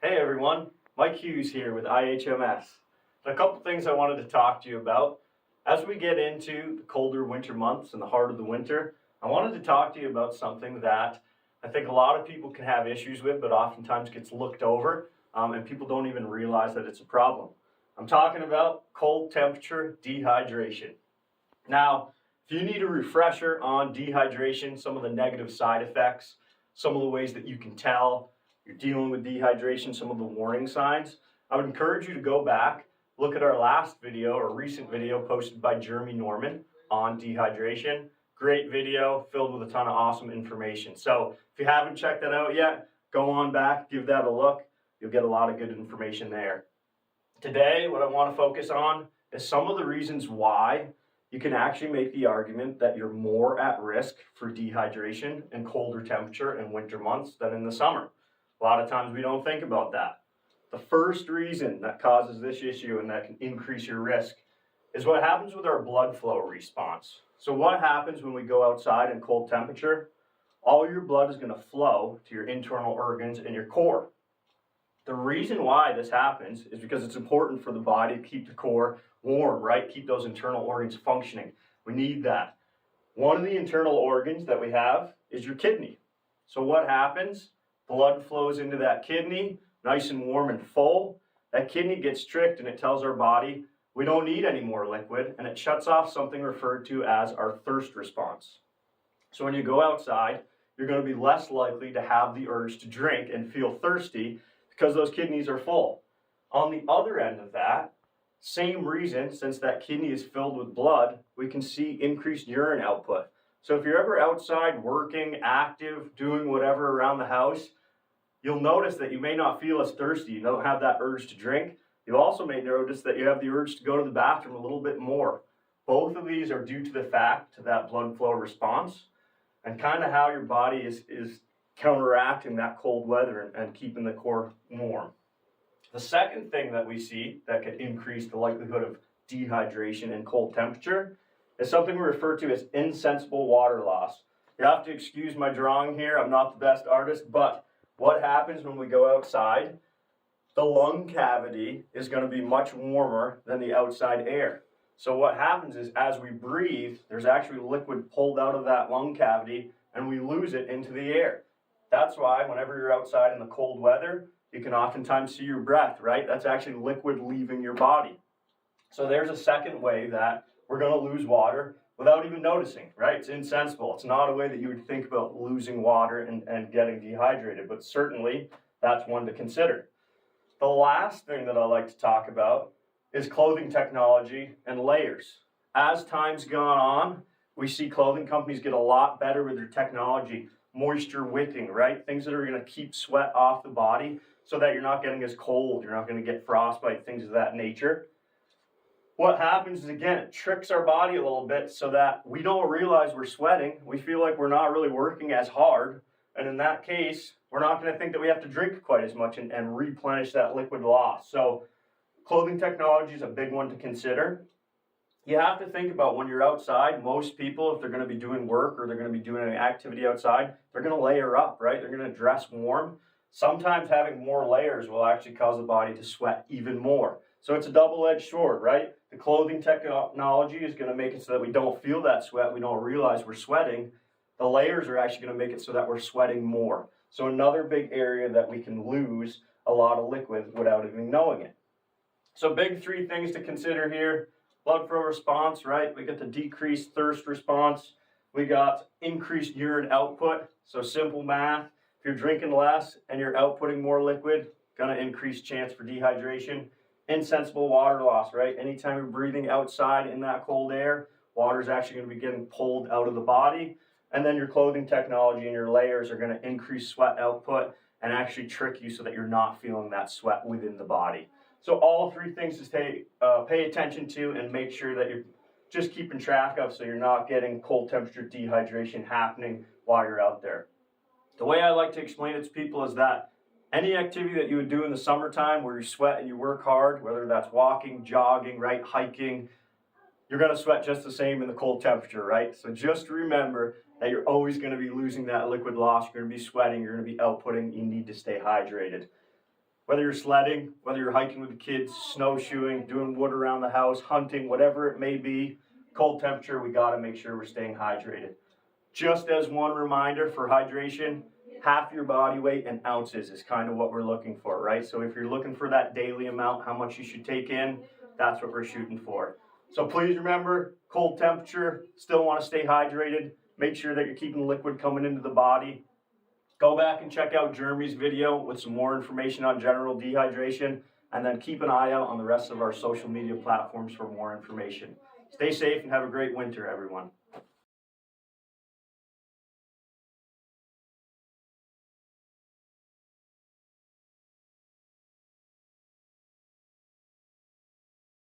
Hey everyone, Mike Hughes here with IHMS. A couple things I wanted to talk to you about. As we get into the colder winter months and the heart of the winter, I wanted to talk to you about something that I think a lot of people can have issues with, but oftentimes gets looked over, and people don't even realize that it's a problem. I'm talking about cold temperature dehydration. Now, if you need a refresher on dehydration, some of the negative side effects, some of the ways that you can tell you're dealing with dehydration, some of the warning signs, I would encourage you to go back, look at our last video or recent video posted by Jeremy Norman on dehydration. Great video filled with a ton of awesome information. So if you haven't checked that out yet, go on back, give that a look. You'll get a lot of good information there. Today, what I want to focus on is some of the reasons why you can actually make the argument that you're more at risk for dehydration in colder temperature and winter months than in the summer. A lot of times we don't think about that. The first reason that causes this issue and that can increase your risk is what happens with our blood flow response. So what happens when we go outside in cold temperature? All your blood is going to flow to your internal organs and your core. The reason why this happens is because it's important for the body to keep the core warm, right? Keep those internal organs functioning. We need that. One of the internal organs that we have is your kidney. So what happens? Blood flows into that kidney, nice and warm and full. That kidney gets tricked and it tells our body we don't need any more liquid, and it shuts off something referred to as our thirst response. So when you go outside, you're going to be less likely to have the urge to drink and feel thirsty because those kidneys are full. On the other end of that, same reason, since that kidney is filled with blood, we can see increased urine output. So if you're ever outside working, active, doing whatever around the house, you'll notice that you may not feel as thirsty. You don't have that urge to drink. You also may notice that you have the urge to go to the bathroom a little bit more. Both of these are due to the fact to that blood flow response and kind of how your body is counteracting that cold weather and keeping the core warm. The second thing that we see that could increase the likelihood of dehydration in cold temperature is something we refer to as insensible water loss. You have to excuse my drawing here. I'm not the best artist, but what happens when we go outside? The lung cavity is going to be much warmer than the outside air. So what happens is as we breathe, there's actually liquid pulled out of that lung cavity and we lose it into the air. That's why whenever you're outside in the cold weather, you can oftentimes see your breath, right? That's actually liquid leaving your body. So there's a second way that we're going to lose water without even noticing, right? It's insensible. It's not a way that you would think about losing water and getting dehydrated, but certainly that's one to consider. The last thing that I like to talk about is clothing technology and layers. As time's gone on, we see clothing companies get a lot better with their technology, moisture wicking, right? Things that are going to keep sweat off the body so that you're not getting as cold, you're not going to get frostbite, things of that nature. What happens is, again, it tricks our body a little bit so that we don't realize we're sweating. We feel like we're not really working as hard. And in that case, we're not going to think that we have to drink quite as much and replenish that liquid loss. So clothing technology is a big one to consider. You have to think about when you're outside, most people, if they're going to be doing work or they're going to be doing an activity outside, they're going to layer up, right? They're going to dress warm. Sometimes having more layers will actually cause the body to sweat even more. So it's a double-edged sword, right? The clothing technology is going to make it so that we don't feel that sweat. We don't realize we're sweating. The layers are actually going to make it so that we're sweating more. So another big area that we can lose a lot of liquid without even knowing it. So big three things to consider here. Blood flow response, right? We got the decreased thirst response. We got increased urine output. So simple math. If you're drinking less and you're outputting more liquid, going to increase chance for dehydration. Insensible water loss, right? Anytime you're breathing outside in that cold air, water is actually going to be getting pulled out of the body. And then your clothing technology and your layers are going to increase sweat output and actually trick you so that you're not feeling that sweat within the body. So all three things to pay attention to and make sure that you're just keeping track of so you're not getting cold temperature dehydration happening while you're out there. The way I like to explain it to people is that any activity that you would do in the summertime where you sweat and you work hard, whether that's walking, jogging, right, hiking, you're going to sweat just the same in the cold temperature, right? So just remember that you're always going to be losing that liquid loss. You're going to be sweating. You're going to be outputting. You need to stay hydrated. Whether you're sledding, whether you're hiking with the kids, snowshoeing, doing wood around the house, hunting, whatever it may be, cold temperature, we got to make sure we're staying hydrated. Just as one reminder for hydration, half your body weight in ounces is kind of what we're looking for, right? So if you're looking for that daily amount, how much you should take in, that's what we're shooting for. So please remember, cold temperature, still want to stay hydrated. Make sure that you're keeping liquid coming into the body. Go back and check out Jeremy's video with some more information on general dehydration, and then keep an eye out on the rest of our social media platforms for more information. Stay safe and have a great winter, everyone.